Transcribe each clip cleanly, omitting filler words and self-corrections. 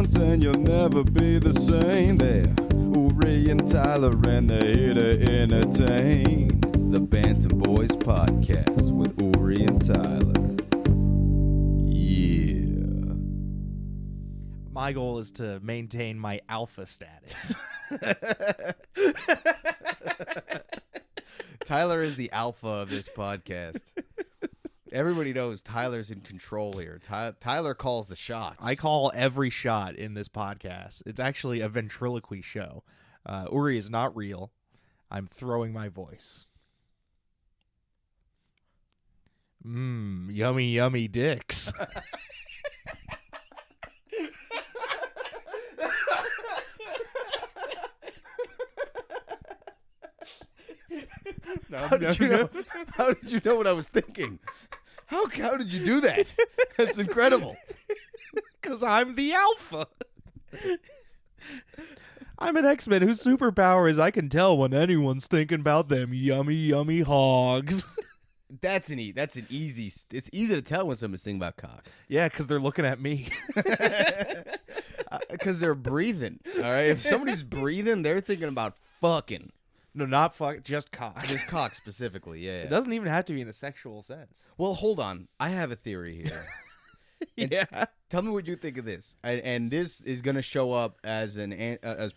once and you'll never be the same. There, Uri and Tyler, and they're here to entertain. It's the Bantam Boys podcast with Uri and Tyler. Yeah. My goal is to maintain my alpha status. Tyler is the alpha of this podcast. Everybody knows Tyler's in control here. Tyler calls the shots. I call every shot in this podcast. It's actually a ventriloquy show. Uri is not real. I'm throwing my voice. Yummy, yummy dicks. How did you know what I was thinking? How did you do that? That's incredible. Because I'm the alpha. I'm an X-Men whose superpower is I can tell when anyone's thinking about them yummy, yummy hogs. That's an easy. It's easy to tell when someone's thinking about cock. Yeah, because they're looking at me. Because they're breathing. All right, if somebody's breathing, they're thinking about fucking. No, not fuck, just cock. Just cock specifically. Yeah. It doesn't even have to be in a sexual sense. Well, hold on. I have a theory here. Yeah. Tell me what you think of this. And this is going to show up as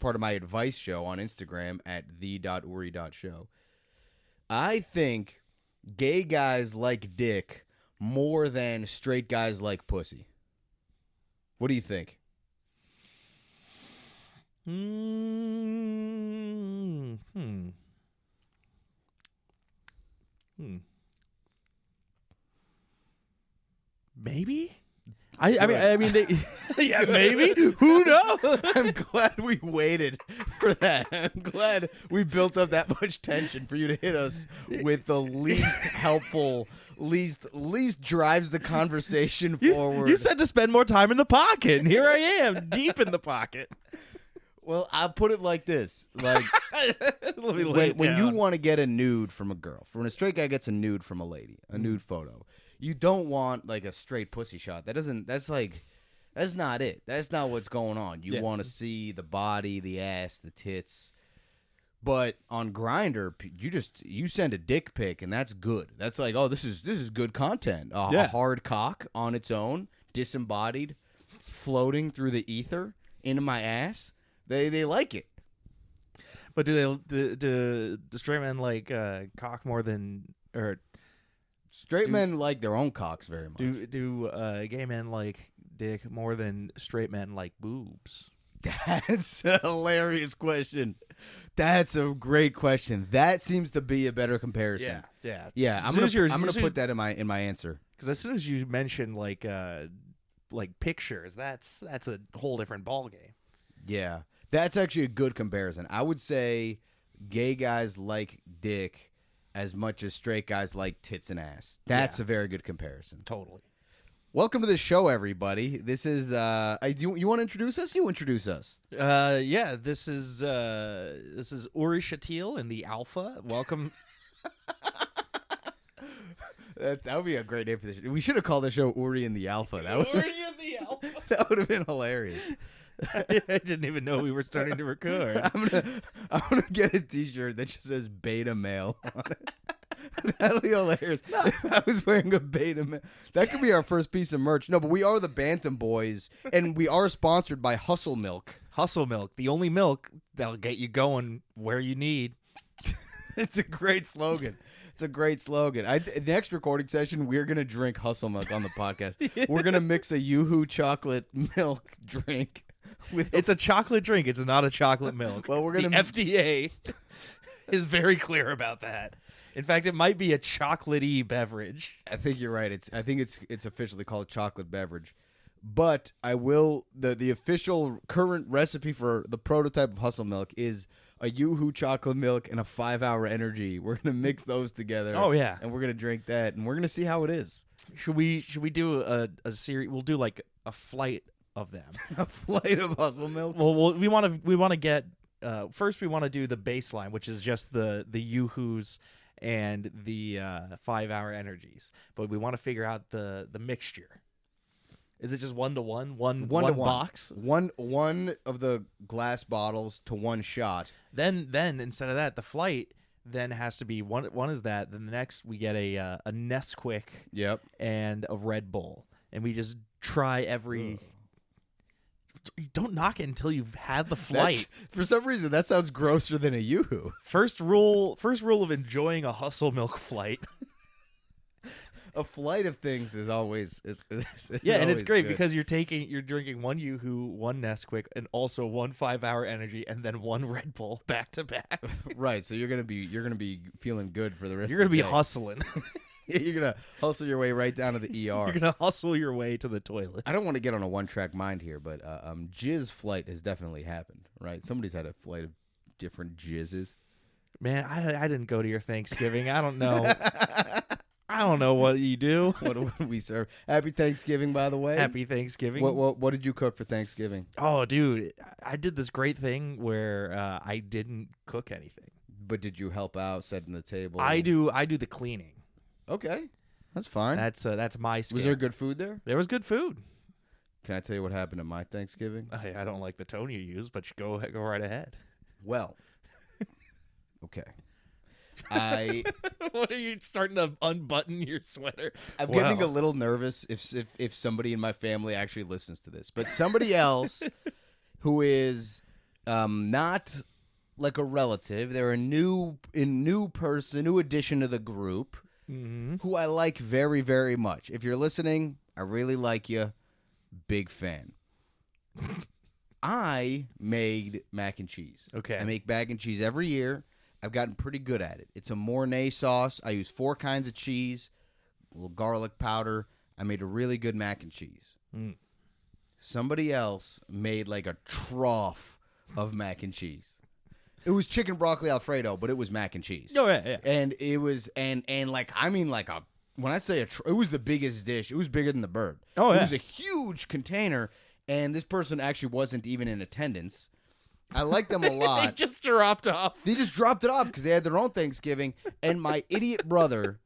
part of my advice show on Instagram at the.uri.show. I think gay guys like dick more than straight guys like pussy. What do you think? Maybe. I mean, yeah, maybe. Who knows? I'm glad we waited for that. I'm glad we built up that much tension for you to hit us with the least helpful, least drives the conversation forward. You said to spend more time in the pocket, and here I am, deep in the pocket. Well, I'll put it like this: like when you want to get a nude from a girl, when a straight guy gets a nude from a lady, a nude photo, you don't want like a straight pussy shot. That's not it. That's not what's going on. You want to see the body, the ass, the tits. But on Grindr, you send a dick pic, and that's good. That's like, oh, this is good content. A hard cock on its own, disembodied, floating through the ether into my ass. They like it. But do straight men like cock more than straight men like their own cocks very much? Do gay men like dick more than straight men like boobs? That's a hilarious question. That's a great question. That seems to be a better comparison. Yeah. I'm gonna put that in my answer. Because as soon as you mention like pictures, that's a whole different ballgame. Yeah, that's actually a good comparison. I would say gay guys like dick as much as straight guys like tits and ass. That's a very good comparison. Totally. Welcome to the show, everybody. This is you want to introduce us? You introduce us. Yeah, this is Uri Shatil in the Alpha. Welcome. That would be a great name for this show. We should have called the show Uri and the Alpha. Uri and the Alpha. That would have been hilarious. I didn't even know we were starting to record. I'm gonna get a T-shirt that just says beta male on it. That'll be hilarious. No. If I was wearing a beta male, that could be our first piece of merch. No, but we are the Bantam Boys, and we are sponsored by Hustle Milk. Hustle Milk, the only milk that'll get you going where you need. It's a great slogan. Next recording session, we're going to drink Hustle Milk on the podcast. We're going to mix a Yoo-Hoo chocolate milk drink. It's a chocolate drink. It's not a chocolate milk. Well, the FDA is very clear about that. In fact, it might be a chocolatey beverage. I think you're right. I think it's officially called chocolate beverage. But I will the official current recipe for the prototype of Hustle Milk is a Yoo-Hoo chocolate milk and a 5-hour energy. We're gonna mix those together. Oh yeah, and we're gonna drink that, and we're gonna see how it is. Should we do a series? We'll do like a flight of them. A flight of Hustle Milks. Well, we want to get first. We want to do the baseline, which is just the Yoo-Hoos and the 5-hour energies. But we want to figure out the mixture. Is it just 1-to-1? One to one box? One of the glass bottles to one shot. Then instead of that, the flight then has to be one is that. Then the next we get a Nesquik. Yep. And a Red Bull, and we just try every. Ugh. You don't knock it until you've had the flight. For some reason, that sounds grosser than a Yoo-hoo. First rule of enjoying a Hustle Milk flight. A flight of things is always and it's great good. Because you're drinking one Yoo-hoo, one Nesquik, and also one 5-hour energy, and then one Red Bull back to back. Right, so you're gonna be feeling good for the rest. You're of the gonna day. be hustling. You're gonna hustle your way right down to the ER. You're gonna hustle your way to the toilet. I don't want to get on a one-track mind here, but jizz flight has definitely happened, right? Somebody's had a flight of different jizzes. Man, I didn't go to your Thanksgiving. I don't know. I don't know what you do. What do we serve? Happy Thanksgiving, by the way. Happy Thanksgiving. What did you cook for Thanksgiving? Oh, dude, I did this great thing where I didn't cook anything. But did you help out, setting the table? I do the cleaning. Okay, that's fine. That's my skill. Was there good food there? There was good food. Can I tell you what happened at my Thanksgiving? I don't like the tone you use, but go right ahead. Well, okay. What are you starting to unbutton your sweater? I'm getting a little nervous if somebody in my family actually listens to this, but somebody else who is not like a relative, they're a new person, new addition to the group, who I like very, very much. If you're listening, I really like you. Big fan. I made mac and cheese. Okay. I make mac and cheese every year. I've gotten pretty good at it. It's a Mornay sauce. I use 4 kinds of cheese, a little garlic powder. I made a really good mac and cheese. Somebody else made like a trough of mac and cheese. It was chicken broccoli Alfredo, but it was mac and cheese. Oh, yeah. And it was, and like, I mean, like when I say it was the biggest dish. It was bigger than the bird. Oh, yeah. It was a huge container, and this person actually wasn't even in attendance. I like them a lot. They just dropped off. They just dropped it off because they had their own Thanksgiving, and my idiot brother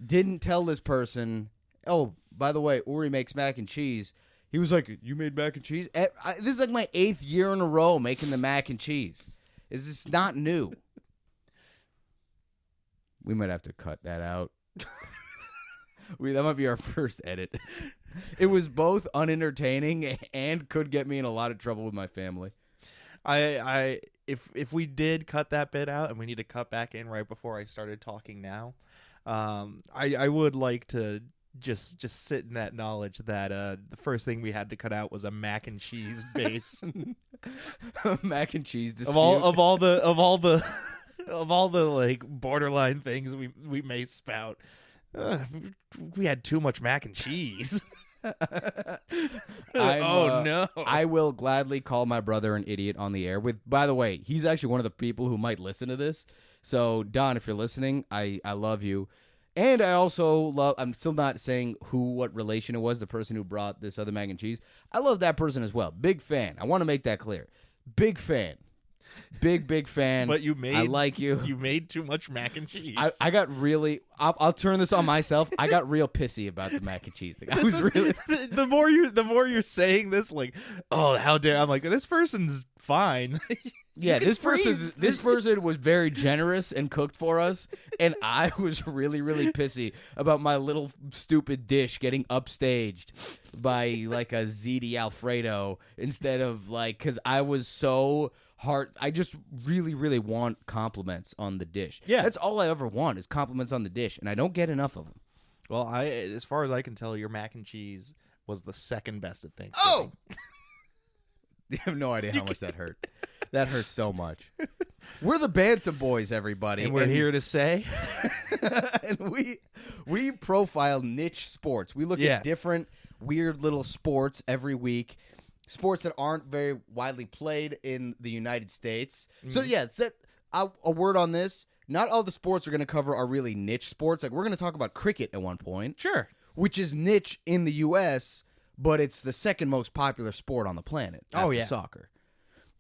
didn't tell this person, oh, by the way, Uri makes mac and cheese. He was like, you made mac and cheese? This is like my 8th year in a row making the mac and cheese. Is this not new? We might have to cut that out. That might be our first edit. It was both unentertaining and could get me in a lot of trouble with my family. If we did cut that bit out and we need to cut back in right before I started talking now, I would like to just sit in that knowledge that the first thing we had to cut out was a mac and cheese base. Mac and cheese dispute. of all the like borderline things we may spout. We had too much mac and cheese. No. I will gladly call my brother an idiot on the air. By the way, he's actually one of the people who might listen to this. So, Don, if you're listening, I love you. And I also I'm still not saying what relation it was, the person who brought this other mac and cheese. I love that person as well. Big fan. I want to make that clear. Big fan. Big fan. But I like you. You made too much mac and cheese. I got really. I'll turn this on myself. I got real pissy about the mac and cheese thing. The more you're saying this, like, oh, how dare! I'm like, this person's fine. Yeah, this person was very generous and cooked for us, and I was really, really pissy about my little stupid dish getting upstaged by like a ziti Alfredo instead of like, because I was so hard. I just really, really want compliments on the dish. Yeah, that's all I ever want is compliments on the dish, and I don't get enough of them. Well, as far as I can tell, your mac and cheese was the second best at Thanksgiving. Oh, you have no idea how much that hurt. That hurts so much. We're the Bantam Boys, everybody. And we're here to say. And we profile niche sports. We look at different weird little sports every week. Sports that aren't very widely played in the United States. So, yeah, a word on this. Not all the sports we're going to cover are really niche sports. Like, we're going to talk about cricket at one point. Sure. Which is niche in the U.S., but it's the second most popular sport on the planet after soccer.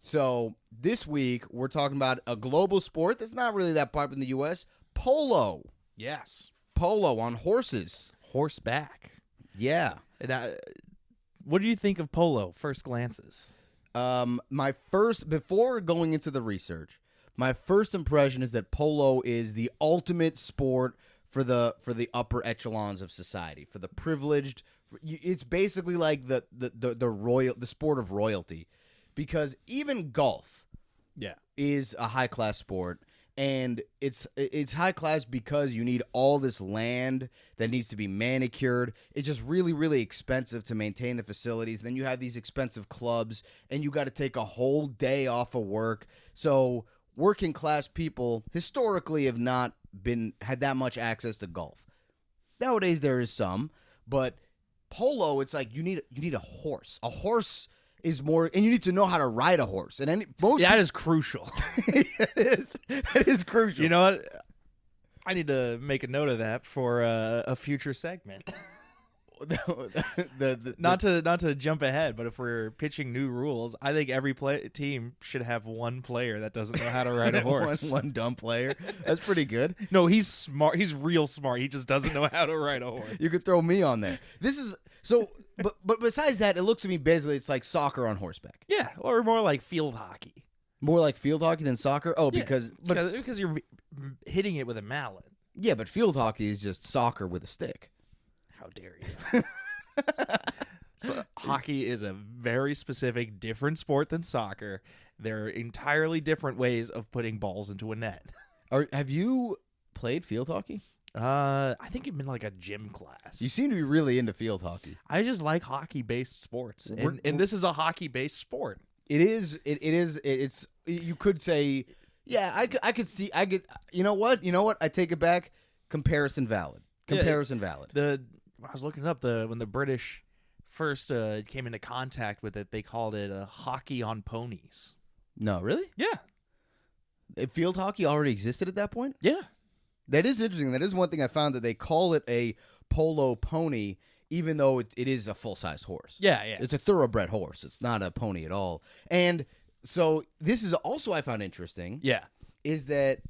So this week, we're talking about a global sport that's not really that popular in the U.S., polo. Yes. Polo on horses. Horseback. Yeah. And What do you think of polo? First glances. Before going into the research, my first impression is that polo is the ultimate sport for the upper echelons of society, for the privileged. It's basically like the sport of royalty, because even golf, is a high class sport. And it's high class because you need all this land that needs to be manicured. It's just really, really expensive to maintain the facilities. Then you have these expensive clubs, and you got to take a whole day off of work. So working class people historically have not had that much access to golf. Nowadays there is some, but polo, it's like you need a horse. A horse is more, and you need to know how to ride a horse. And that is crucial. That is crucial. You know what? I need to make a note of that for a future segment. Not to jump ahead, but if we're pitching new rules, I think every team should have one player that doesn't know how to ride a horse. one dumb player. That's pretty good. No, he's smart. He's real smart. He just doesn't know how to ride a horse. You could throw me on there. This is so. But besides that, it looks to me basically it's like soccer on horseback. Yeah, or more like field hockey. More like field hockey than soccer? Oh, yeah, because you're hitting it with a mallet. Yeah, but field hockey is just soccer with a stick. How dare you? So, hockey is a very specific, different sport than soccer. There are entirely different ways of putting balls into a net. Have you played field hockey? I think you've been like a gym class. You seem to be really into field hockey. I just like hockey-based sports, and this is a hockey-based sport. It is. It's. You could say, yeah. I could see. You know what? I take it back. Comparison valid. Valid. I was looking up when the British first came into contact with it, they called it hockey on ponies. No, really? Yeah. Field hockey already existed at that point? Yeah. That is interesting. That is one thing I found, that they call it a polo pony, even though it is a full-size horse. Yeah. It's a thoroughbred horse. It's not a pony at all. And so this is also, I found interesting. Yeah. Is that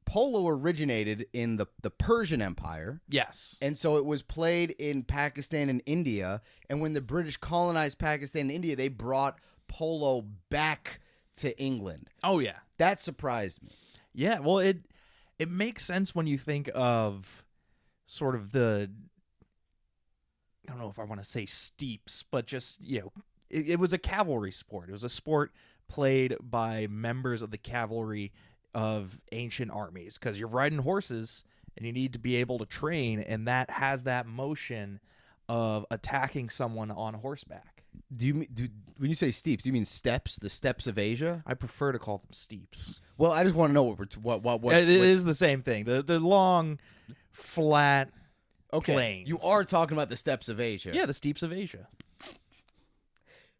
polo originated in the Persian Empire. Yes. And so it was played in Pakistan and India. And when the British colonized Pakistan and India, they brought polo back to England. Oh, yeah. That surprised me. Yeah, well, it makes sense when you think of sort of I don't know if I want to say steeps, but just, it was a cavalry sport. It was a sport played by members of the cavalry of ancient armies, because you're riding horses and you need to be able to train, and that has that motion of attacking someone on horseback. When you say steeps, do you mean steps? The steppes of Asia? I prefer to call them steeps. Well, I just want to know what it is the same thing. The long, flat plains. You are talking about the steppes of Asia. Yeah, the steeps of Asia.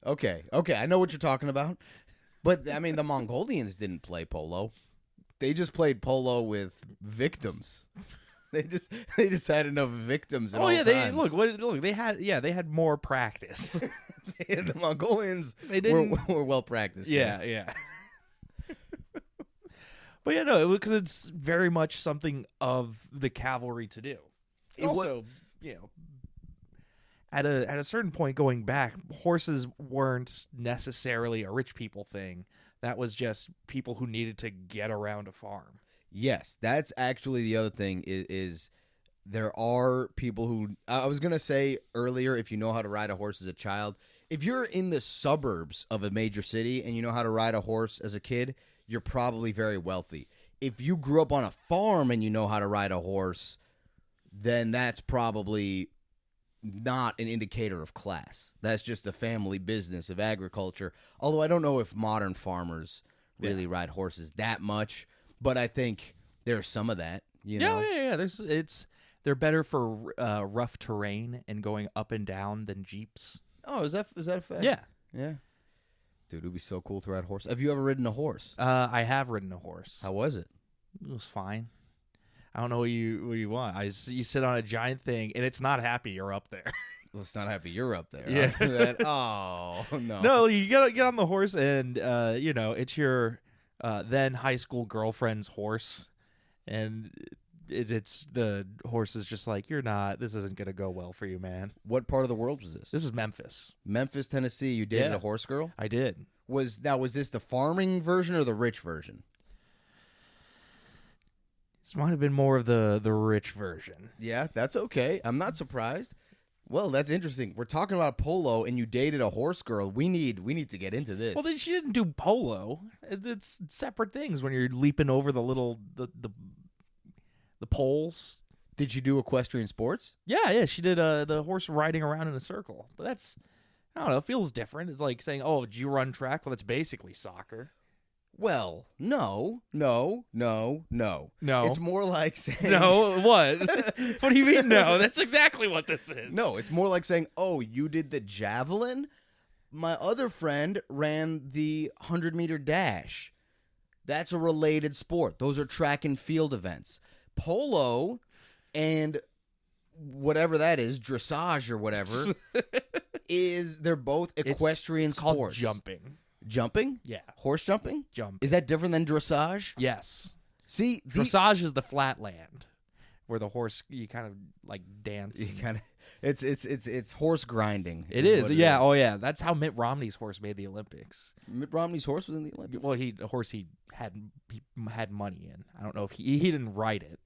Okay, I know what you're talking about. But I mean, the Mongolians didn't play polo. They just played polo with victims. They just had enough victims. At all times. They had more practice. The Mongolians were well practiced. Yeah. But yeah, no, because it's very much something of the cavalry to do. At a certain point going back, horses weren't necessarily a rich people thing. That was just people who needed to get around a farm. Yes, that's actually the other thing is there are people who, I was going to say earlier, if you know how to ride a horse as a child, if you're in the suburbs of a major city and you know how to ride a horse as a kid, you're probably very wealthy. If you grew up on a farm and you know how to ride a horse, then that's probably not an indicator of class. That's just the family business of agriculture. Although I don't know if modern farmers really ride horses that much, but I think there's some of that. Yeah. They're better for rough terrain and going up and down than Jeeps. Oh, is that a fact? Yeah. Dude, it would be so cool to ride a horse. Have you ever ridden a horse? I have ridden a horse. How was it? It was fine. I don't know what you want. You sit on a giant thing, and it's not happy you're up there. Well, it's not happy you're up there. Yeah. Oh, no. No, you gotta get on the horse, and it's your then high school girlfriend's horse, and it's the horse is just like, this isn't gonna go well for you, man. What part of the world was this? This is Memphis. Memphis, Tennessee. You dated Yeah. a horse girl? I did. Was this the farming version or the rich version? This might have been more of the rich version. Yeah, that's okay. I'm not surprised. Well, that's interesting. We're talking about polo, and you dated a horse girl. We need to get into this. Well, then she didn't do polo. It's separate things when you're leaping over the little the poles. Did you do equestrian sports? Yeah, she did the horse riding around in a circle. But that's, I don't know, it feels different. It's like saying, oh, did you run track? Well, that's basically soccer. Well, no. It's more like saying... No, what? What do you mean no? That's exactly what this is. No, it's more like saying, oh, you did the javelin? My other friend ran the 100-meter dash. That's a related sport. Those are track and field events. Polo and whatever that is, dressage or whatever, they're both equestrian it's sports. Called jumping. Jumping? Yeah. Horse jumping? Jump. Is that different than dressage? Yes. See, dressage is the flat land where the horse, you kind of like dance. You kind of it's horse grinding. It is. Yeah. Oh yeah. That's how Mitt Romney's horse made the Olympics. Mitt Romney's horse was in the Olympics. Well, a horse he had money in. I don't know if he didn't ride it.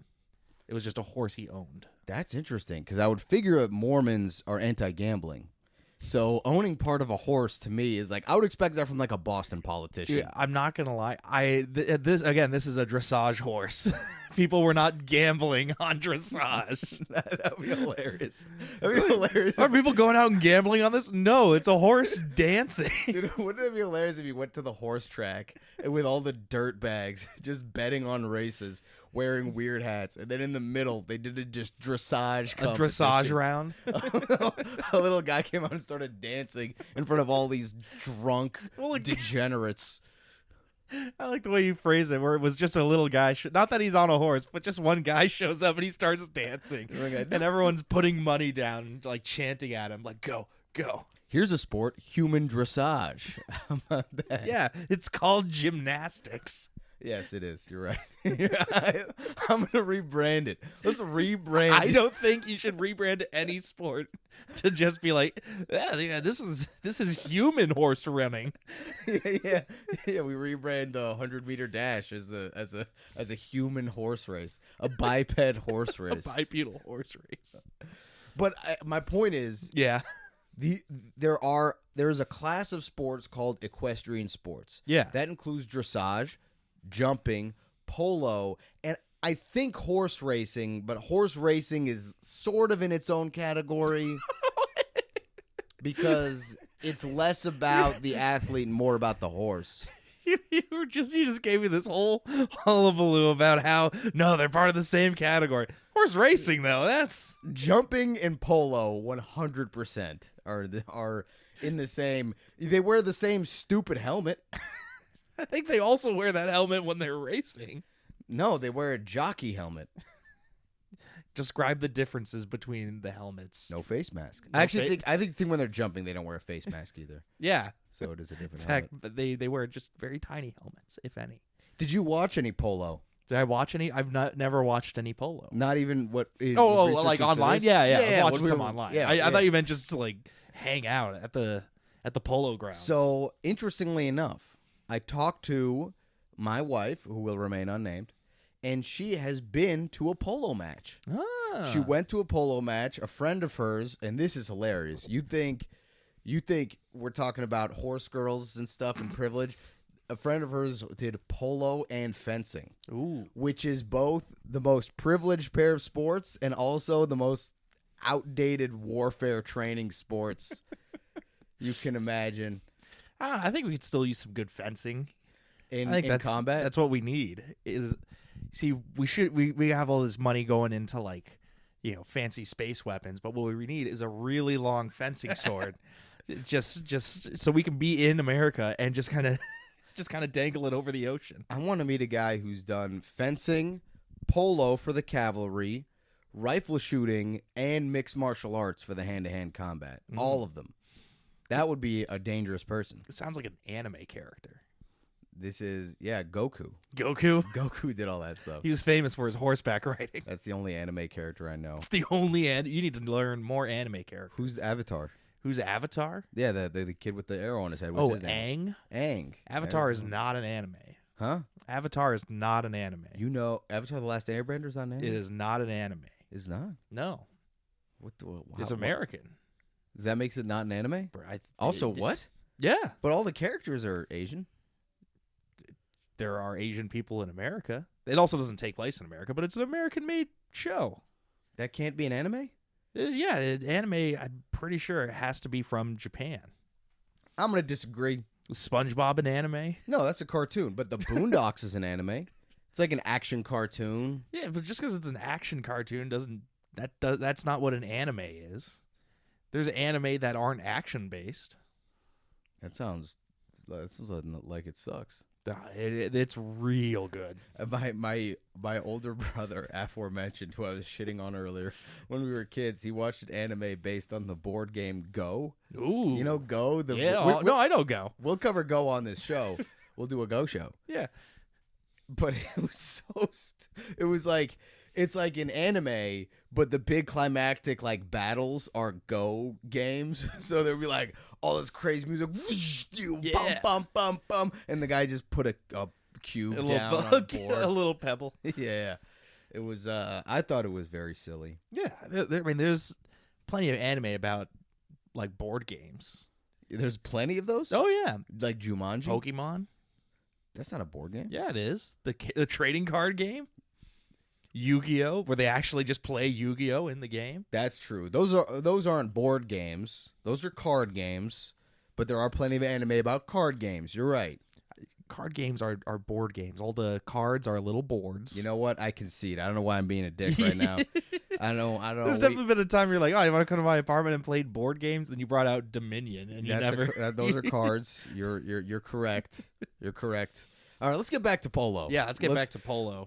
It was just a horse he owned. That's interesting because I would figure Mormons are anti-gambling. So owning part of a horse to me is like I would expect that from like a Boston politician. Yeah, I'm not gonna lie. This is a dressage horse. People were not gambling on dressage. That'd be hilarious. That'd be hilarious. Are people going out and gambling on this? No, it's a horse dancing. Dude, wouldn't it be hilarious if you went to the horse track and with all the dirt bags, just betting on races, wearing weird hats, and then in the middle they did a dressage competition. A dressage round. A little guy came out and started dancing in front of all these drunk degenerates. I like the way you phrase it, where it was just a little guy. Not that he's on a horse, but just one guy shows up and he starts dancing, and everyone's putting money down, like chanting at him, like "Go, go." Here's a sport: human dressage. How about that? Yeah, it's called gymnastics. Yes, it is. You're right. I'm gonna rebrand it. Let's rebrand. I don't think you should rebrand any sport to just be like, yeah, this is human horse running. yeah. We rebrand the 100-meter dash as a human horse race, a biped horse race, a bipedal horse race. But my point is, yeah, there is a class of sports called equestrian sports. Yeah, that includes dressage, jumping, polo, and I think horse racing, but horse racing is sort of in its own category because it's less about the athlete and more about the horse. You just gave me this whole hullabaloo about how no, they're part of the same category. Horse racing though, that's jumping and polo 100% are in the same. They wear the same stupid helmet. I think they also wear that helmet when they're racing. No, they wear a jockey helmet. Describe the differences between the helmets. No face mask. I think when they're jumping, they don't wear a face mask either. Yeah. So it is a different helmet. But they wear just very tiny helmets, if any. Did you watch any polo? Did I watch any? I've never watched any polo. Not even what? Like online? Yeah. I was watching some online. Yeah, I thought you meant just to like hang out at the polo grounds. So interestingly enough, I talked to my wife, who will remain unnamed, and she has been to a polo match. Ah. She went to a polo match. A friend of hers, and this is hilarious. You think we're talking about horse girls and stuff and privilege? A friend of hers did polo and fencing. Ooh. Which is both the most privileged pair of sports and also the most outdated warfare training sports you can imagine. I think we could still use some good fencing in combat. That's what we need. We have all this money going into like, fancy space weapons, but what we need is a really long fencing sword, just so we can be in America and just kind of dangle it over the ocean. I want to meet a guy who's done fencing, polo for the cavalry, rifle shooting, and mixed martial arts for the hand-to-hand combat. All of them. That would be a dangerous person. It sounds like an anime character. This is Goku. Goku. Goku did all that stuff. He was famous for his horseback riding. That's the only anime character I know. It's the only you need to learn more anime characters. Who's Avatar? Who's Avatar? Yeah, the kid with the arrow on his head. What's his name? Aang. Avatar is not an anime. Huh? Avatar is not an anime. You know, Avatar: The Last Airbender is on anime. It is not an anime. It's not. No. It's What? American. Does that makes it not an anime? What? Yeah. But all the characters are Asian. There are Asian people in America. It also doesn't take place in America, but it's an American-made show. That can't be an anime? Anime, I'm pretty sure it has to be from Japan. I'm going to disagree. SpongeBob an anime? No, that's a cartoon. But the Boondocks is an anime. It's like an action cartoon. Yeah, but just because it's an action cartoon that's not what an anime is. There's anime that aren't action-based. That sounds like it sucks. It's real good. My older brother, aforementioned, who I was shitting on earlier, when we were kids, he watched an anime based on the board game Go. Ooh, you know Go? No, I know Go. We'll cover Go on this show. We'll do a Go show. Yeah, but it was it was like it's like an anime, but the big climactic like battles are Go games. So there'd be like all this crazy music, whoosh, bum bum bum bum, and the guy just put a cube down on a board, a little pebble. Yeah, it was. I thought it was very silly. Yeah, I mean, there's plenty of anime about like board games. There's plenty of those. Oh yeah, like Jumanji, Pokemon. That's not a board game. Yeah, it is. The trading card game. Yu-Gi-Oh, where they actually just play Yu-Gi-Oh in the game. That's true. Those aren't board games. Those are card games. But there are plenty of anime about card games. You're right. Card games are board games. All the cards are little boards. You know what? I concede. I don't know why I'm being a dick right now. I don't know. There's definitely been a time you're like, oh, you want to come to my apartment and play board games? Then you brought out Dominion, and you never. Those are cards. You're correct. You're correct. All right, let's get back to Polo. Yeah, let's get back to Polo.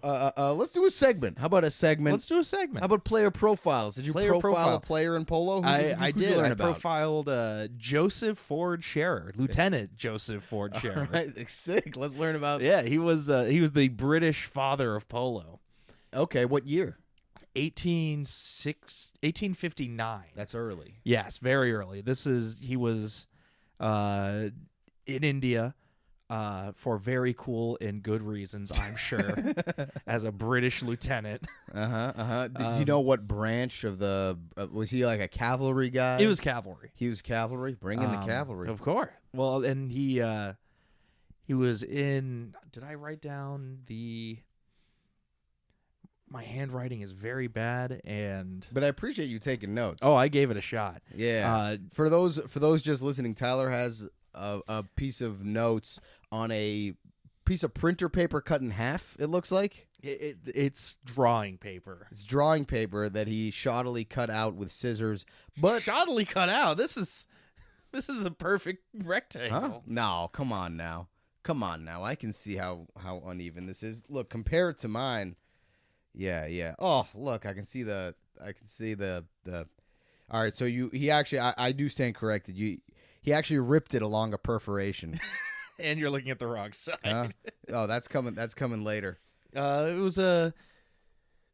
Let's do a segment. How about a segment? Let's do a segment. How about player profiles? Did you profile a player in Polo? I did. I profiled Joseph Ford Scherer, Lieutenant Joseph Ford Scherer. All right, sick. Let's learn about. Yeah, he was the British father of polo. Okay, what year? 1859. That's early. Yes, very early. He was in India. For very cool and good reasons, I'm sure, as a British lieutenant. Do you know what branch of the was he like a cavalry guy? He was cavalry. He was cavalry. Bring in the cavalry, of course. Well, and he was in. Did I write down the? My handwriting is very bad, but I appreciate you taking notes. Oh, I gave it a shot. Yeah. For those just listening, Tyler has a piece of notes on a piece of printer paper cut in half. It looks like it's drawing paper. It's drawing paper that he shoddily cut out with scissors. But shoddily cut out. This is a perfect rectangle. Huh? No, come on now. I can see how uneven this is. Look, compare it to mine. Yeah. Oh, look, I can see the. All right, so he actually, I do stand corrected. He actually ripped it along a perforation. And you're looking at the wrong side. Oh, that's coming later. It was a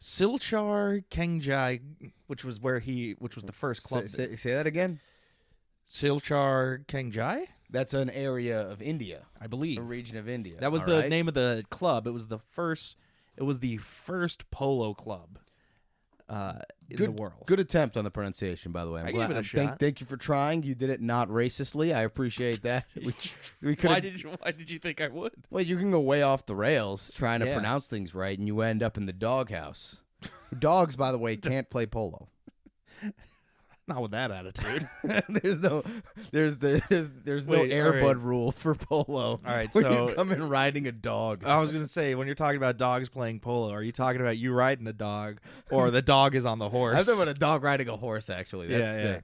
Silchar Kengjai, which was the first club. Say that again. Silchar Kengjai? That's an area of India, I believe. A region of India. That was the name of the club. It was the first polo club in the world. Good attempt on the pronunciation, by the way. I gave it a shot. Thank you for trying. You did it not racistly. I appreciate that. Why did you think I would? Well, you can go way off the rails trying to pronounce things right, and you end up in the doghouse. Dogs, by the way, can't play polo. Not with that attitude. There's no Airbud rule for polo. All right, when you come in riding a dog. I was gonna say, when you're talking about dogs playing polo, are you talking about you riding a dog, or the dog is on the horse? I'm talking about a dog riding a horse. Actually, that's sick.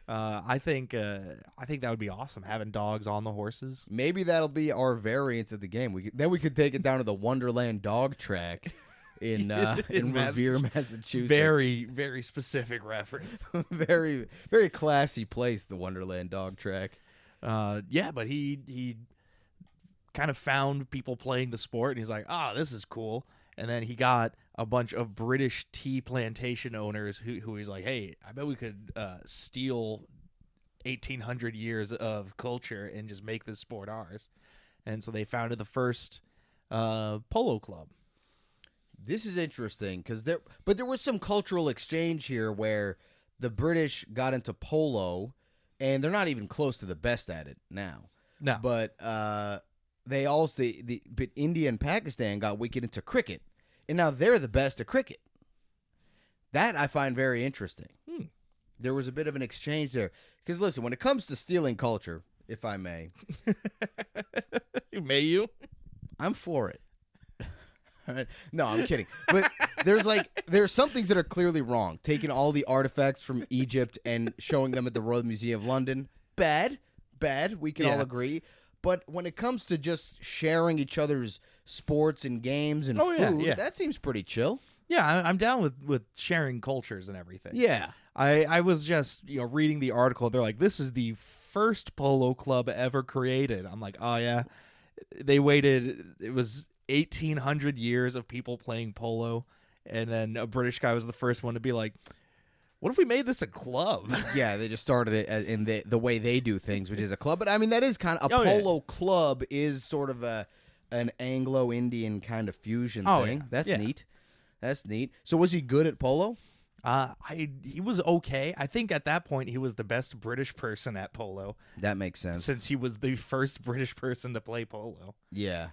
I think that would be awesome, having dogs on the horses. Maybe that'll be our variant of the game. We could take it down to the Wonderland dog track. In Revere, Massachusetts. Very, very specific reference. Very, very classy place, the Wonderland Dog Track. Yeah, but he kind of found people playing the sport, and he's like, this is cool. And then he got a bunch of British tea plantation owners who he's like, hey, I bet we could steal 1,800 years of culture and just make this sport ours. And so they founded the first polo club. This is interesting because there was some cultural exchange here where the British got into polo, and they're not even close to the best at it now. No, but they also but India and Pakistan got wicked into cricket, and now they're the best at cricket. That I find very interesting. There was a bit of an exchange there because listen, when it comes to stealing culture, if I may, I'm for it. No, I'm kidding. But there's some things that are clearly wrong. Taking all the artifacts from Egypt and showing them at the Royal Museum of London, bad. We can all agree. But when it comes to just sharing each other's sports and games and food, that seems pretty chill. Yeah, I'm down with sharing cultures and everything. Yeah. I was just reading the article. They're like, this is the first polo club ever created. I'm like, oh yeah. They waited. It was 1,800 years of people playing polo, and then a British guy was the first one to be like, what if we made this a club? Yeah, they just started it in the way they do things, which is a club. But I mean, that is kind of polo club is sort of an Anglo-Indian kind of fusion thing. Yeah. That's neat. That's neat. So was he good at polo? He was okay. I think at that point he was the best British person at polo. That makes sense. Since he was the first British person to play polo. Yeah.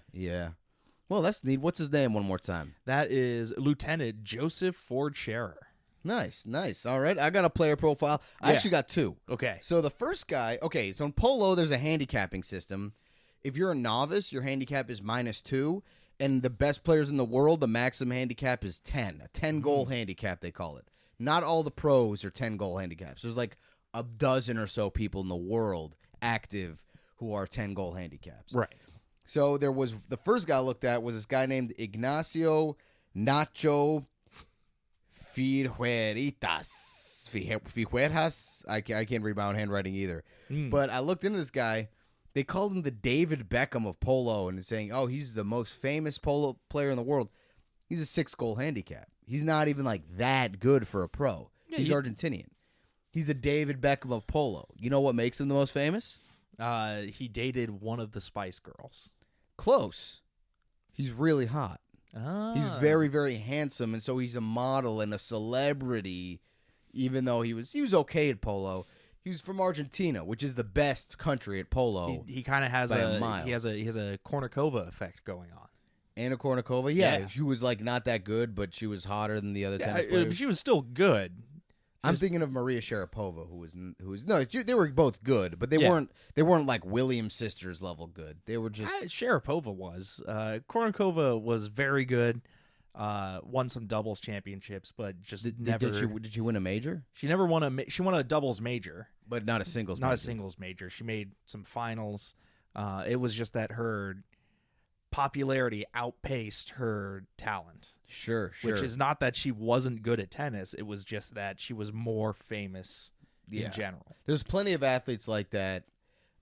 Well, that's neat. What's his name one more time? That is Lieutenant Joseph Ford Scherer. Nice. All right, I got a player profile. I actually got two. Okay. So the first guy, so in polo, there's a handicapping system. If you're a novice, your handicap is -2, and the best players in the world, the maximum handicap is 10. A 10-goal handicap, they call it. Not all the pros are 10-goal handicaps. There's like a dozen or so people in the world active who are 10-goal handicaps. Right. So there was the first guy I looked at was this guy named Ignacio Nacho Figueras. I can't read my own handwriting either. But I looked into this guy. They called him the David Beckham of polo, and saying, he's the most famous polo player in the world. He's a 6-goal handicap. He's not even like that good for a pro. Yeah, he's Argentinian. He's the David Beckham of polo. You know what makes him the most famous? He dated one of the Spice Girls. Close. He's really hot. He's very, very handsome, and so he's a model and a celebrity. Even though he was okay at polo, he was from Argentina, which is the best country at polo. He kind of has a mile. He has a Kornikova effect going on. Anna Kournikova, yeah, she was like not that good, but she was hotter than the other tennis players. She was still good. I'm thinking of Maria Sharapova, who was no, they were both good, but they weren't like Williams sisters level good. They were just Sharapova was. Kournikova was very good. Won some doubles championships, but just never. Did she win a major? She never won she won a doubles major, but not a singles. Not a singles major. She made some finals. It was just that her popularity outpaced her talent. Sure. Which is not that she wasn't good at tennis. It was just that she was more famous in general. There's plenty of athletes like that.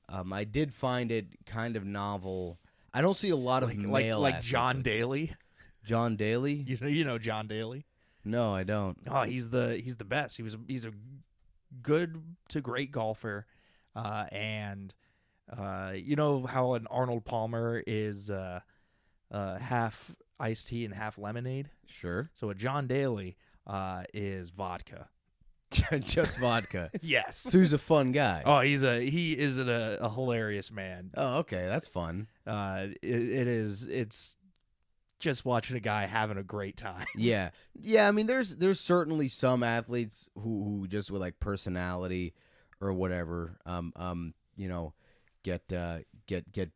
I did find it kind of novel. I don't see a lot of male like John Daly. John Daly? You know John Daly? No, I don't. Oh, he's the best. He's a good to great golfer, and you know how an Arnold Palmer is half iced tea and half lemonade? Sure. So a John Daly is vodka. Just vodka. Yes. So he's a fun guy. Oh, he is a hilarious man. Oh, okay, that's fun. It's just watching a guy having a great time. Yeah. I mean, there's certainly some athletes who just with like personality or whatever, get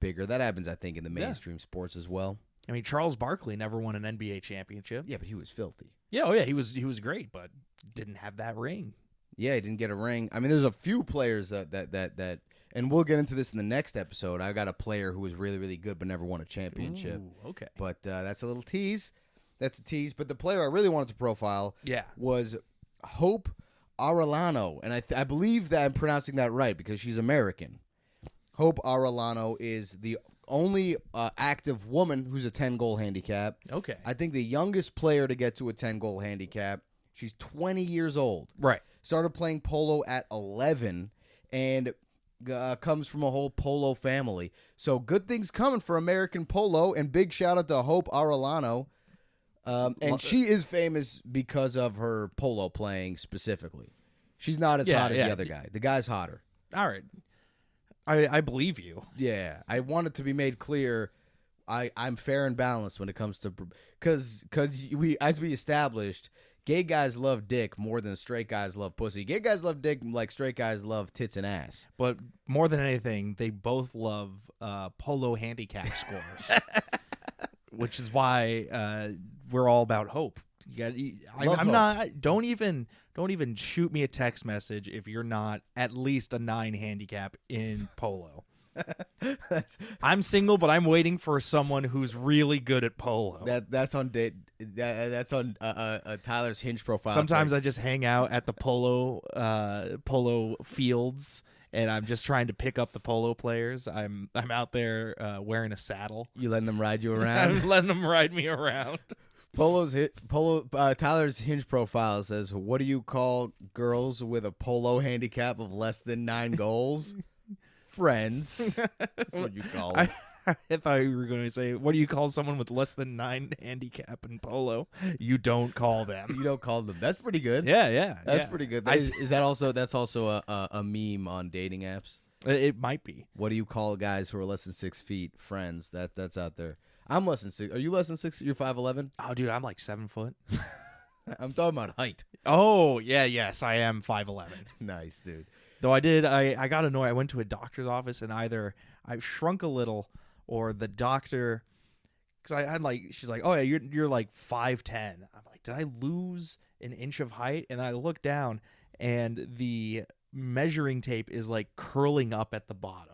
bigger. That happens, I think, in the mainstream sports as well. I mean, Charles Barkley never won an NBA championship. Yeah, but he was filthy. Yeah, he was great, but didn't have that ring. Yeah, he didn't get a ring. I mean, there's a few players that and we'll get into this in the next episode. I got a player who was really, really good but never won a championship. Ooh, okay. But that's a little tease. That's a tease. But the player I really wanted to profile was Hope Arellano. And I believe that I'm pronouncing that right because she's American. Hope Arellano is the only active woman who's a 10-goal handicap. Okay. I think the youngest player to get to a 10-goal handicap. She's 20 years old. Right. Started playing polo at 11 and comes from a whole polo family. So good things coming for American polo, and big shout out to Hope Arellano. And she is famous because of her polo playing specifically. She's not as hot as the other guy. The guy's hotter. All right. I believe you. Yeah. I want it to be made clear I'm fair and balanced when it comes to... Because as we established, gay guys love dick more than straight guys love pussy. Gay guys love dick like straight guys love tits and ass. But more than anything, they both love polo handicap scores. Which is why we're all about hope. Don't even shoot me a text message if you're not at least a 9 handicap in polo. I'm single, but I'm waiting for someone who's really good at polo. That's on Tyler's Hinge profile. Sometimes I just hang out at the polo fields, and I'm just trying to pick up the polo players. I'm out there wearing a saddle. You letting them ride you around? I'm letting them ride me around. Tyler's Hinge profile says, "What do you call girls with a polo handicap of less than 9 goals?" Friends. That's what you call them. I thought you were going to say, what do you call someone with less than 9 handicap in polo? You don't call them. You don't call them. That's pretty good. Yeah. That's pretty good. Is that also a meme on dating apps? It might be. What do you call guys who are less than 6 feet? Friends. That's out there. I'm less than 6. Are you less than 6? You're 5'11"? Oh, dude, I'm like 7 foot. I'm talking about height. Oh, yes, I am 5'11". Nice, dude. Though I got annoyed. I went to a doctor's office, and either I shrunk a little, or the doctor, because she's like, oh yeah, you're like 5'10". I'm like, did I lose an inch of height? And I look down, and the measuring tape is like curling up at the bottom,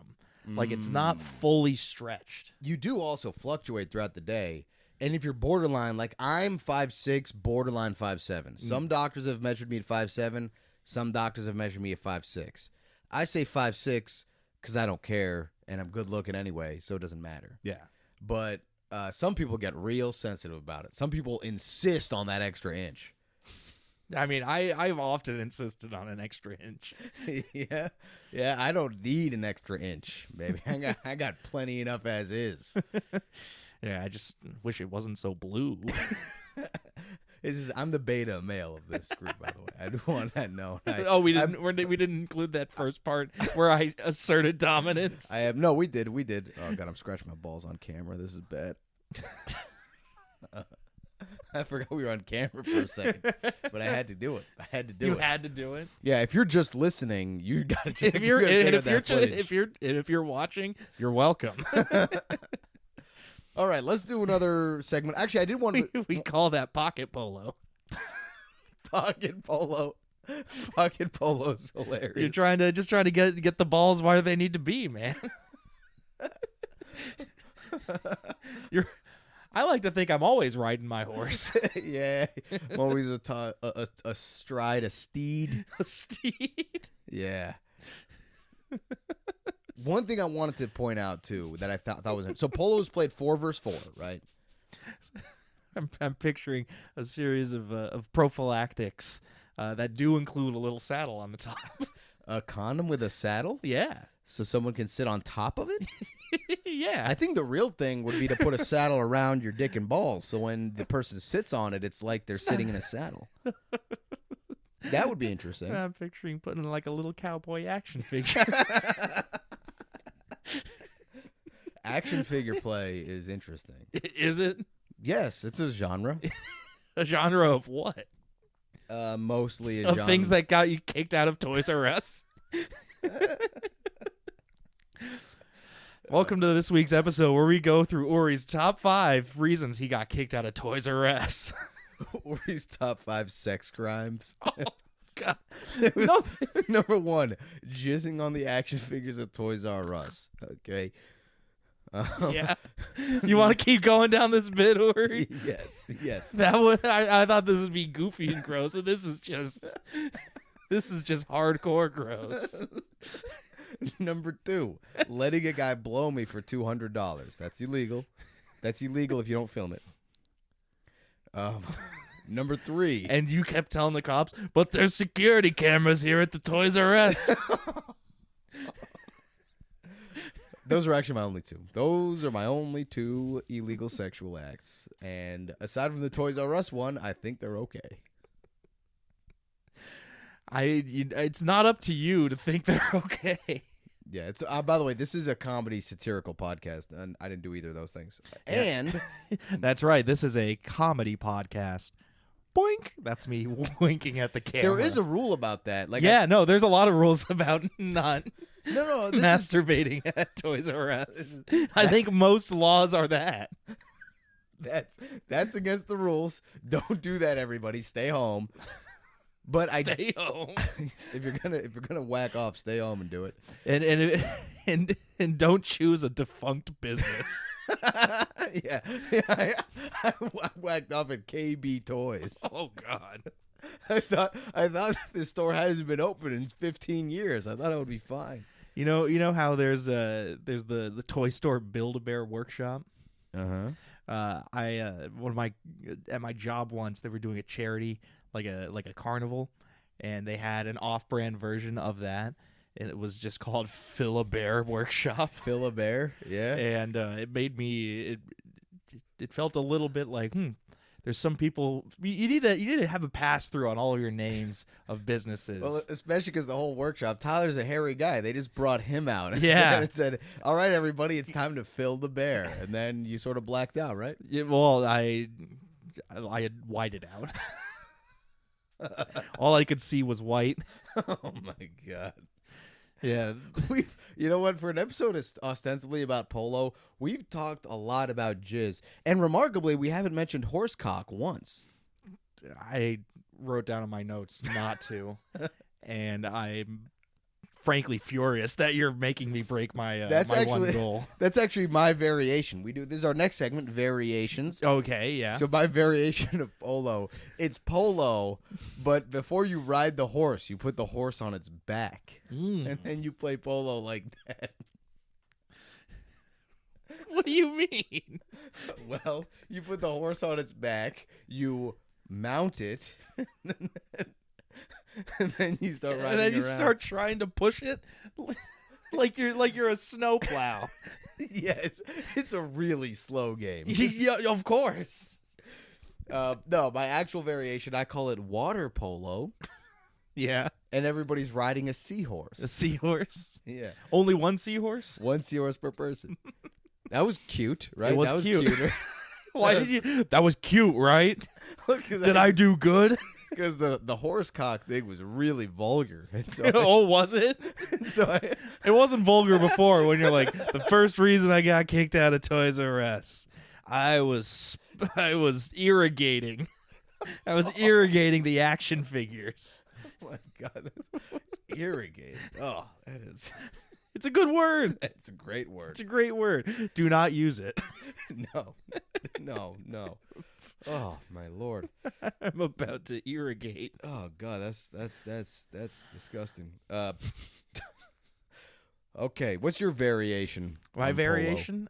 like it's not fully stretched. You do also fluctuate throughout the day. And if you're borderline, like I'm 5'6", borderline 5'7". Some doctors have measured me at 5'7". Some doctors have measured me at 5'6". I say 5'6" because I don't care, and I'm good looking anyway, so it doesn't matter. Yeah. But some people get real sensitive about it. Some people insist on that extra inch. I mean, I've often insisted on an extra inch. Yeah. I don't need an extra inch, baby. I got plenty enough as is. Yeah, I just wish it wasn't so blue. I'm the beta male of this group, by the way. I do want that known. We didn't include that first part where I asserted dominance. We did. Oh god, I'm scratching my balls on camera. This is bad. I forgot we were on camera for a second, but I had to do it. Had to do it. Yeah, if you're just listening, you got to. If you're watching, you're welcome. All right, let's do another segment. Actually, I did want to... We call that pocket polo. Pocket polo. Pocket polo's hilarious. You're trying to get the balls where they need to be, man. I like to think I'm always riding my horse. Yeah, I'm always astride a steed. A steed. Yeah. One thing I wanted to point out too that I thought was so polo is played 4 versus 4, right? I'm picturing a series of prophylactics that do include a little saddle on the top. A condom with a saddle? Yeah. So someone can sit on top of it? Yeah. I think the real thing would be to put a saddle around your dick and balls, so when the person sits on it, it's like they're sitting in a saddle. That would be interesting. I'm picturing putting like a little cowboy action figure. Action figure play is interesting. Is it? Yes, it's a genre. A genre of what? Mostly a genre. Of things that got you kicked out of Toys R Us? Welcome to this week's episode where we go through Uri's top 5 reasons he got kicked out of Toys R Us. Uri's top 5 sex crimes. Oh, God. Number 1, jizzing on the action figures at Toys R Us. Okay. Yeah. You want to keep going down this bit, Uri? Yes. That would. I thought this would be goofy and gross, and this is just hardcore gross. Number 2, letting a guy blow me for $200. That's illegal. That's illegal if you don't film it. Number 3. And you kept telling the cops, but there's security cameras here at the Toys R Us. Those are actually my only 2. Those are my only 2 illegal sexual acts. And aside from the Toys R Us one, I think they're okay. It's not up to you to think they're okay. Yeah, it's by the way, this is a comedy satirical podcast, and I didn't do either of those things. And that's right, this is a comedy podcast. Boink! That's me winking at the camera. There is a rule about that. Like, no, there's a lot of rules about not masturbating at Toys R Us. I think most laws are that. That's against the rules. Don't do that, everybody. Stay home. But stay home. If you're gonna whack off, stay home and do it. And don't choose a defunct business. Yeah. I whacked off at KB Toys. Oh God. I thought this store hasn't been open in 15 years. I thought it would be fine. You know how there's the toy store Build-A-Bear Workshop. At my job once, they were doing a charity, like a carnival, and they had an off-brand version of that, and it was just called Fill-A-Bear Workshop. Fill-A-Bear, yeah. And it made me it felt a little bit like there's some people you need to have a pass through on all of your names of businesses. Well, especially because the whole workshop. Tyler's a hairy guy. They just brought him out. Yeah, and said, "All right, everybody, it's time to fill the bear." And then you sort of blacked out, right? Yeah, well, I had whited out. All I could see was white. Oh my God. Yeah. You know what? For an episode ostensibly about polo, we've talked a lot about jizz. And remarkably, we haven't mentioned horsecock once. I wrote down in my notes not to. And I'm frankly furious that you're making me break my one goal. That's actually my variation. This is our next segment, variations. Okay, yeah. So my variation of polo, it's polo, but before you ride the horse, you put the horse on its back. And then you play polo like that. What do you mean? Well, you put the horse on its back, you mount it, and then you start riding and then you around. Start trying to push it like you're a snowplow. Yes, it's a really slow game. Yeah, of course. No, my actual variation, I call it water polo. Yeah. And everybody's riding a seahorse. A seahorse? Yeah. Only one seahorse? One seahorse per person. That was cute, right? It was that was cute. Cuter. Why did you? That was cute, right? Did I do good? Because the horse cock thing was really vulgar. Oh, was it? It wasn't vulgar before. When you're like, the first reason I got kicked out of Toys R Us, I was irrigating. I was irrigating the action figures. Oh my God, that's irrigating. Oh, that is. It's a good word. It's a great word. It's a great word. Do not use it. No. Oh my Lord. I'm about to irrigate. Oh God, that's disgusting. Okay, what's your variation? My variation?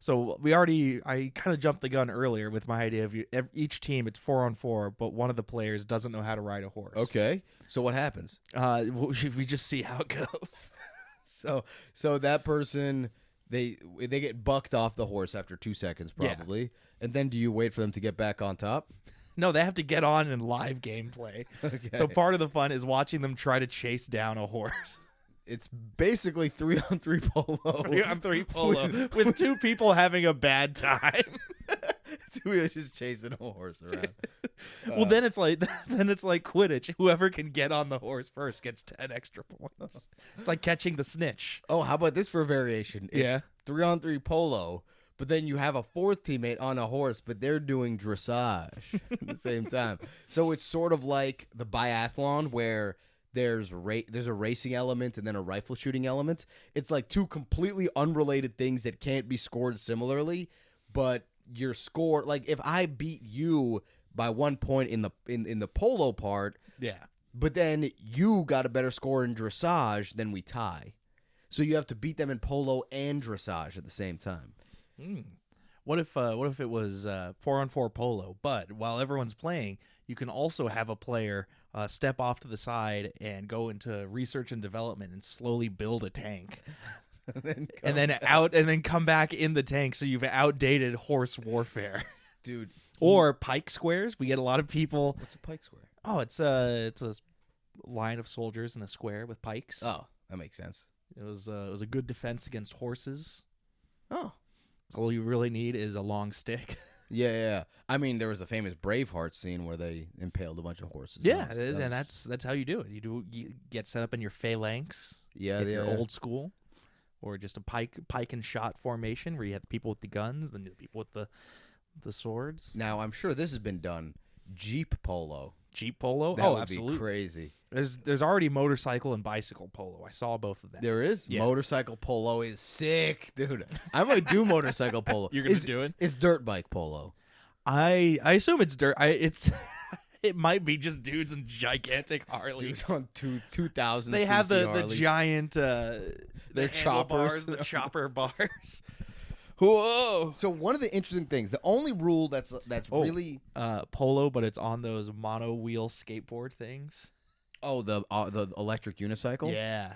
So I kind of jumped the gun earlier with my idea of each team, it's 4-on-4, but one of the players doesn't know how to ride a horse. Okay, so what happens? We just see how it goes. So that person, they get bucked off the horse after 2 seconds probably, yeah. And then do you wait for them to get back on top? No, they have to get on in live gameplay. Okay. So part of the fun is watching them try to chase down a horse. It's basically 3-on-3 polo. 3-on-3 polo with two people having a bad time. Two are just chasing a horse around. Well, then it's like Quidditch. Whoever can get on the horse first gets 10 extra points. It's like catching the snitch. Oh, how about this for a variation? It's 3-on-3 polo, but then you have a fourth teammate on a horse, but they're doing dressage at the same time. So it's sort of like the biathlon where there's a racing element and then a rifle shooting element. It's like two completely unrelated things that can't be scored similarly, but your score, like if I beat you by 1 point in the polo part, yeah, But then you got a better score in dressage, then we tie. So you have to beat them in polo and dressage at the same time. What if it was 4-on-4 polo, but while everyone's playing, you can also have a player step off to the side and go into research and development and slowly build a tank. and then come back in the tank, so you've outdated horse warfare. Dude. Or pike squares. We get a lot of people. What's a pike square? Oh, it's a line of soldiers in a square with pikes. Oh, that makes sense. It was a good defense against horses. Oh. So all you really need is a long stick. Yeah. I mean, there was the famous Braveheart scene where they impaled a bunch of horses. Yeah, and that's how you do it. You get set up in your phalanx. Yeah, if you're old school, or just a pike and shot formation where you have the people with the guns, then the people with the swords. Now, I'm sure this has been done. Jeep polo. Jeep polo? That would absolutely. be crazy. There's already motorcycle and bicycle polo. I saw both of them. There is? Yeah. Motorcycle polo is sick, dude. I might do motorcycle polo. You're going to do it? It's dirt bike polo. I assume it's dirt. It might be just dudes in gigantic Harleys. Dudes on 2000 They have the Harleys. giant They're choppers. the chopper bars. Whoa! So one of the interesting things, the only rule that's really polo, but it's on those mono wheel skateboard things. Oh, the electric unicycle. Yeah.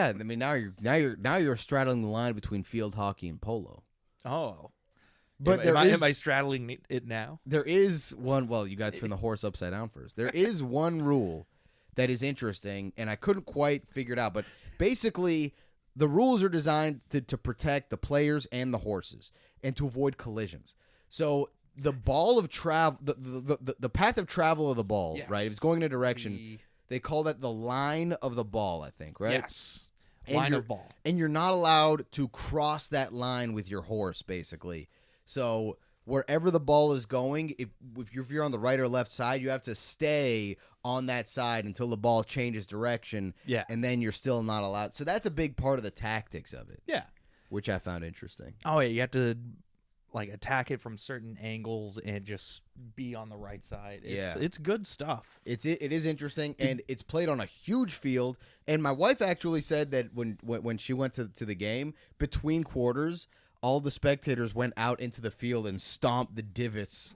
I mean, now you're straddling the line between field hockey and polo. Oh, but am I straddling it now? There is one. Well, you got to turn the horse upside down first. There is one rule that is interesting, and I couldn't quite figure it out. But basically, the rules are designed to protect the players and the horses and to avoid collisions. So the ball of travel, the path of travel of the ball, yes. right? If it's going in a direction, they call that the line of the ball, I think, right? Yes. And line of ball. And you're not allowed to cross that line with your horse, basically. So wherever the ball is going, if you're on the right or left side, you have to stay on that side until the ball changes direction. Yeah. And then you're still not allowed. So that's a big part of the tactics of it. Yeah. Which I found interesting. Oh, yeah. You have to attack it from certain angles and just be on the right side. It's good stuff. It is interesting, and it's played on a huge field. And my wife actually said that when she went to the game, between quarters, all the spectators went out into the field and stomped the divots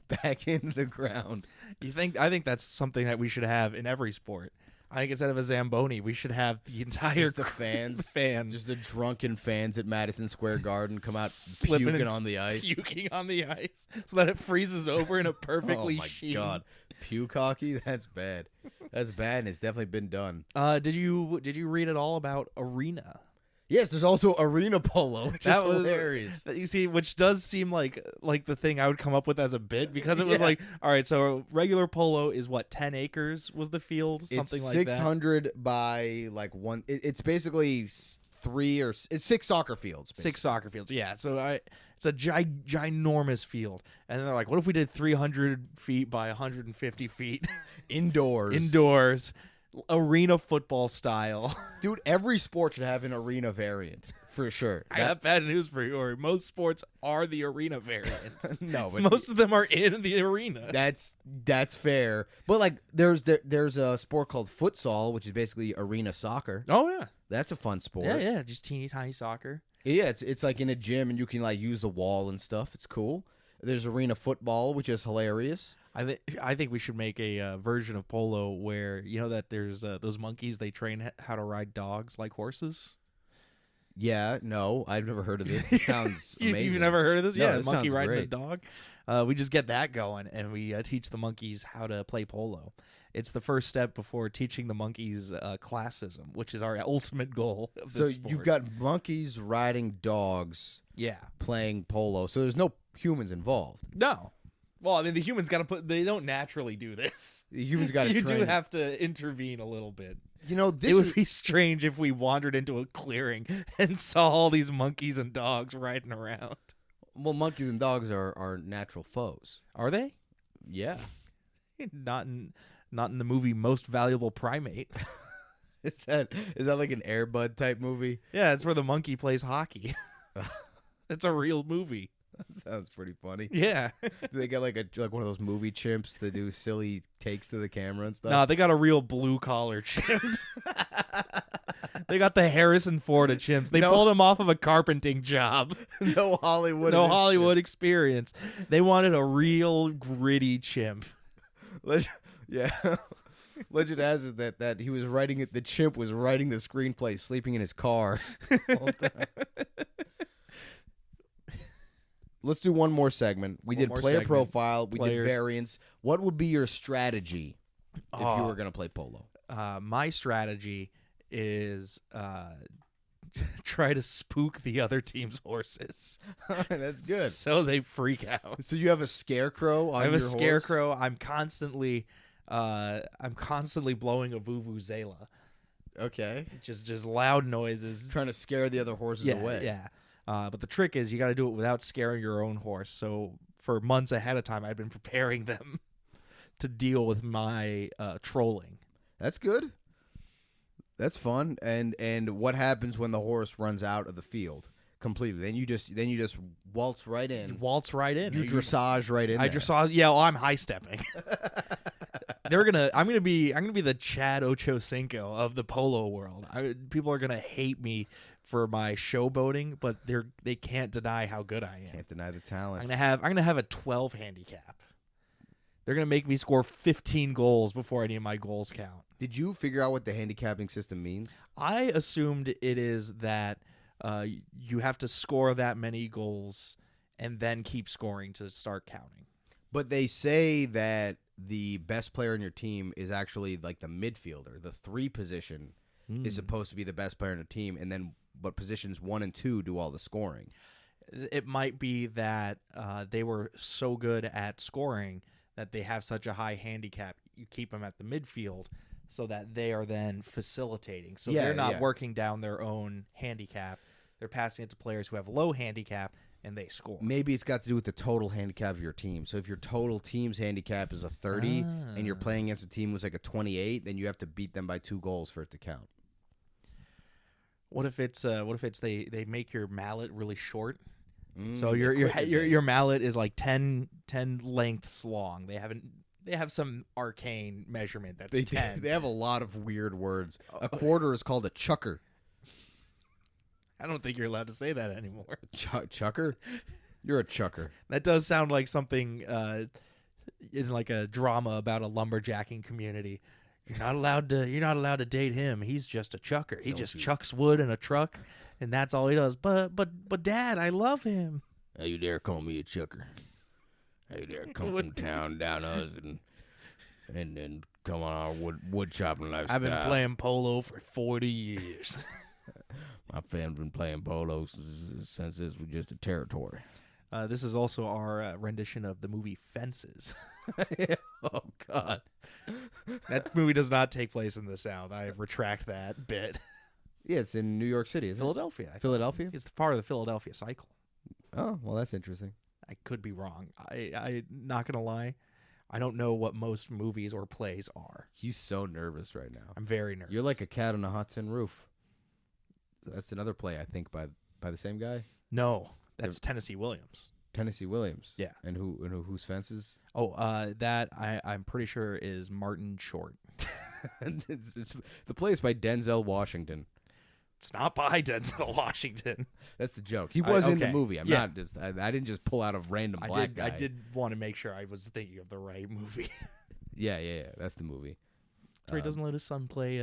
back into the ground. I think that's something that we should have in every sport. I think instead of a Zamboni, we should have the entire just the fans, just the drunken fans at Madison Square Garden come out puking on the ice, so that it freezes over in a perfectly oh my sheen. God, puke hockey? That's bad. That's bad, and it's definitely been done. Did you read at all about arena? Yes, there's also arena polo, which is hilarious. You see, which does seem like the thing I would come up with as a bit, because it was like, all right, so regular polo is what, 10 acres was the field, something like that. It's 600 by like one. It's basically it's 6 soccer fields. Basically. 6 soccer fields, yeah. So it's a ginormous field, and they're like, what if we did 300 feet by 150 feet indoors? Arena football style. Dude, every sport should have an arena variant for sure. I got bad news for you, Ori. Most sports are the arena variant. No, but most of them are in the arena. That's fair. But like there's a sport called futsal, which is basically arena soccer. Oh yeah. That's a fun sport. Yeah, just teeny tiny soccer. Yeah, it's like in a gym and you can like use the wall and stuff. It's cool. There's arena football, which is hilarious. I think we should make a version of polo where, you know, that there's those monkeys, they train how to ride dogs like horses. Yeah, no, I've never heard of this. It sounds amazing. You've never heard of this? No, yeah, this monkey sounds riding great. a dog. We just get that going, and we teach the monkeys how to play polo. It's the first step before teaching the monkeys classism, which is our ultimate goal of this sport. You've got monkeys riding dogs, playing polo. So there's no humans involved. No. Well, I mean, the humans got to they don't naturally do this. The humans got to You do have to intervene a little bit. You know, it would be strange if we wandered into a clearing and saw all these monkeys and dogs riding around. Well, monkeys and dogs are natural foes. Are they? Yeah. Not in the movie Most Valuable Primate. Is that like an Air Bud type movie? Yeah, it's where the monkey plays hockey. It's a real movie. Sounds pretty funny. Yeah. Do they get like one of those movie chimps to do silly takes to the camera and stuff? No, they got a real blue collar chimp. They got the Harrison Ford of chimps. They pulled him off of a carpenting job. No Hollywood experience. They wanted a real gritty chimp. Yeah. Legend has it that he was writing it. The chimp was writing the screenplay, sleeping in his car all the time. Let's do one more segment. We did player profile. We did variants. What would be your strategy if you were going to play polo? My strategy is try to spook the other team's horses. That's good. So they freak out. So you have a scarecrow on your horse? I have a scarecrow. I'm constantly blowing a vuvuzela. Okay. Just loud noises. Trying to scare the other horses away. Yeah. But the trick is you got to do it without scaring your own horse. So for months ahead of time, I've been preparing them to deal with my trolling. That's good. That's fun. And what happens when the horse runs out of the field completely? Then you just waltz right in. You waltz right in. You dressage right in. Dressage. Yeah, I'm high stepping. I'm gonna be the Chad Ochocinco of the polo world. People are gonna hate me for my showboating, but they can't deny how good I am. Can't deny the talent. I'm gonna have a 12 handicap. They're gonna make me score 15 goals before any of my goals count. Did you figure out what the handicapping system means? I assumed it is that you have to score that many goals and then keep scoring to start counting. But they say that the best player in your team is actually like the midfielder. The 3 position is supposed to be the best player in the team, and then but positions 1 and 2 do all the scoring. It might be that they were so good at scoring that they have such a high handicap. You keep them at the midfield so that they are then facilitating. So they're not working down their own handicap. They're passing it to players who have low handicap, and they score. Maybe it's got to do with the total handicap of your team. So if your total team's handicap is a 30 and you're playing against a team who's like a 28, then you have to beat them by 2 goals for it to count. What if it's they make your mallet really short? So your mallet is like 10 lengths long. They have some arcane measurement that's 10. They have a lot of weird words. A quarter is called a chucker. I don't think you're allowed to say that anymore. Chucker? You're a chucker. That does sound like something in like a drama about a lumberjacking community. You're not allowed to date him. He's just a chucker. He just chucks wood in a truck, and that's all he does. But Dad, I love him. How you dare call me a chucker? How you dare come from town down us and then come on our wood chopping lifestyle? I've been playing polo for 40 years. My family's been playing polo since this was just a territory. This is also our rendition of the movie Fences. Oh, God. That movie does not take place in the South. I retract that bit. Yeah, it's in New York City, isn't Philadelphia. it? Philadelphia? It's part of the Philadelphia cycle. Oh, well, that's interesting. I could be wrong. I'm not going to lie. I don't know what most movies or plays are. He's so nervous right now. I'm very nervous. You're like a cat on a hot tin roof. That's another play, I think, by the same guy. No, that's Tennessee Williams. Tennessee Williams. Yeah. And whose Fences? Oh, that I'm pretty sure is Martin Short. The play is by Denzel Washington. It's not by Denzel Washington. That's the joke. He was in the okay. movie. I didn't just pull out a random black guy. I did want to make sure I was thinking of the right movie. Yeah. That's the movie. Where he doesn't let his son play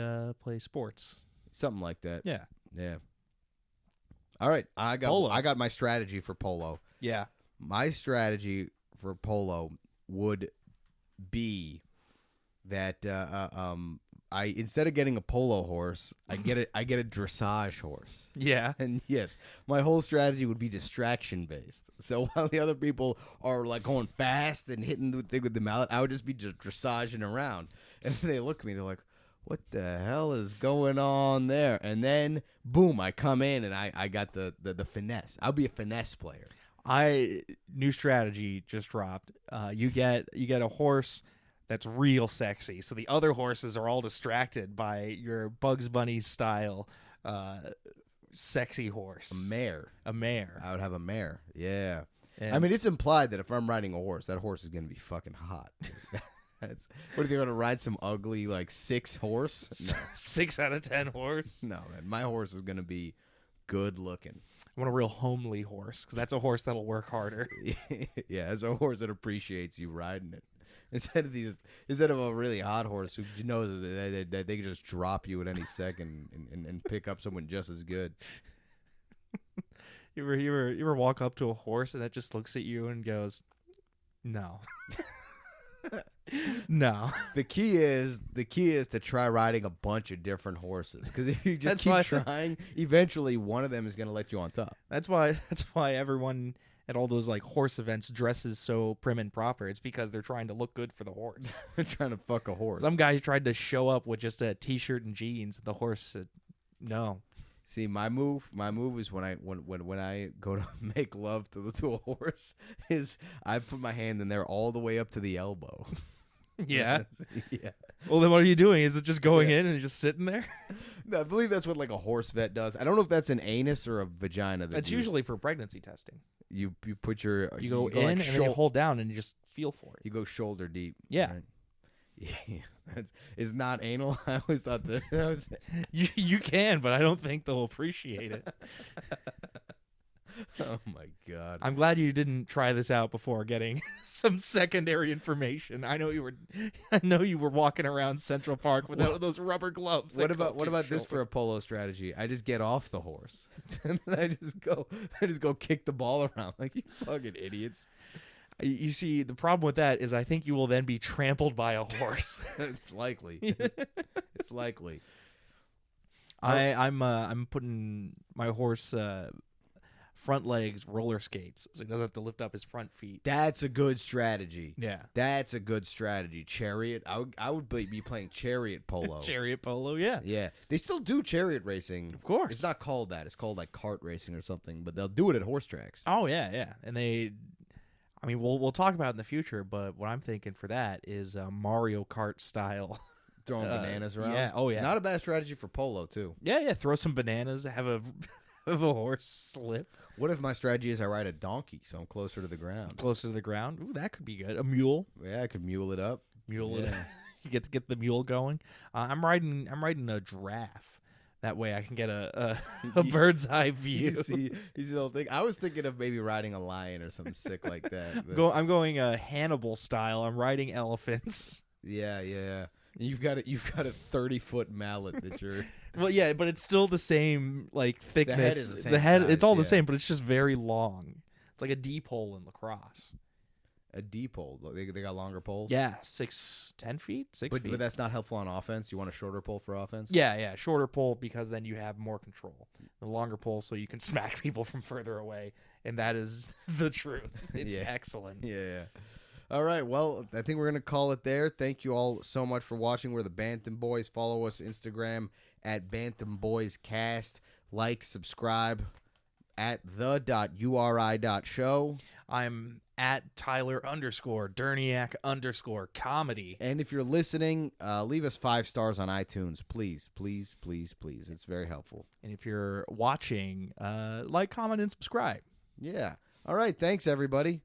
sports. Something like that. Yeah. Yeah. All right. I got my strategy for polo. Yeah. My strategy for polo would be that I instead of getting a polo horse, I get a dressage horse. Yeah. And yes, my whole strategy would be distraction based. So while the other people are like going fast and hitting the thing with the mallet, I would just be dressaging around. And then they look at me, they're like, what the hell is going on there? And then boom, I come in and I got the finesse. I'll be a finesse player. New strategy just dropped. You get a horse that's real sexy. So the other horses are all distracted by your Bugs Bunny style sexy horse. A mare. A mare. I would have a mare. Yeah. I mean, it's implied that if I'm riding a horse, that horse is going to be fucking hot. What are they going to ride? Some ugly, like, 6 horse? No. 6 out of 10 horse? No, man. My horse is going to be good looking. I want a real homely horse, because that's a horse that'll work harder. Yeah, it's a horse that appreciates you riding it. Instead of a really hot horse who knows that they can just drop you at any second and pick up someone just as good. You ever walk up to a horse and it just looks at you and goes, no. No. The key is to try riding a bunch of different horses, because if you just keep trying, eventually one of them is going to let you on top. That's why everyone at all those like horse events dresses so prim and proper. It's because they're trying to look good for the horse. They're trying to fuck a horse. Some guy tried to show up with just a t-shirt and jeans. The horse said, no. See, my move is when I go to make love to a horse, is I put my hand in there all the way up to the elbow. Yeah. Yeah. Well, then what are you doing? Is it just going in and you're just sitting there? No, I believe that's what like a horse vet does. I don't know if that's an anus or a vagina. That's usually for pregnancy testing. You put your you go in like and then you hold down and you just feel for it. You go shoulder deep. Yeah. Right? Yeah, it's not anal. I always thought that was. You can, but I don't think they'll appreciate it. Oh my god! I'm glad you didn't try this out before getting some secondary information. I know you were walking around Central Park with those rubber gloves. What about this for a polo strategy? I just get off the horse and then I just go kick the ball around like you fucking idiots. You see, the problem with that is I think you will then be trampled by a horse. It's likely. It's likely. I'm putting my horse front legs roller skates, so he doesn't have to lift up his front feet. That's a good strategy. Yeah, that's a good strategy. Chariot. I would be playing chariot polo. Chariot polo. Yeah. Yeah. They still do chariot racing. Of course. It's not called that. It's called like kart racing or something. But they'll do it at horse tracks. Oh yeah. And I mean, we'll talk about it in the future, but what I'm thinking for that is Mario Kart style. Throwing bananas around? Yeah. Oh, yeah. Not a bad strategy for polo, too. Yeah. Throw some bananas, have a horse slip. What if my strategy is I ride a donkey, so I'm closer to the ground? Closer to the ground? Ooh, that could be good. A mule? Yeah, I could mule it up. Mule it up. You get the mule going. I'm riding a giraffe. That way I can get a bird's eye view. You see the whole thing? I was thinking of maybe riding a lion or something sick like that. I'm going Hannibal style. I'm riding elephants. Yeah. You've got a 30-foot mallet that you're. Well, yeah, but it's still the same like thickness. The head is the same. Size, it's all the same, but it's just very long. It's like a deep hole in lacrosse. A deep pole. They got longer poles? Yeah, 10 feet, 6 feet. But that's not helpful on offense. You want a shorter pole for offense? Yeah, shorter pole because then you have more control. The longer pole so you can smack people from further away, and that is the truth. It's excellent. Yeah. All right, well, I think we're going to call it there. Thank you all so much for watching. We're the Bantam Boys. Follow us Instagram at Bantam Boys Cast. Like, subscribe at the.uri.show. I'm at Tyler_Durniak_comedy. And if you're listening, leave us 5 stars on iTunes. Please. It's very helpful. And if you're watching, like, comment, and subscribe. Yeah. All right. Thanks, everybody.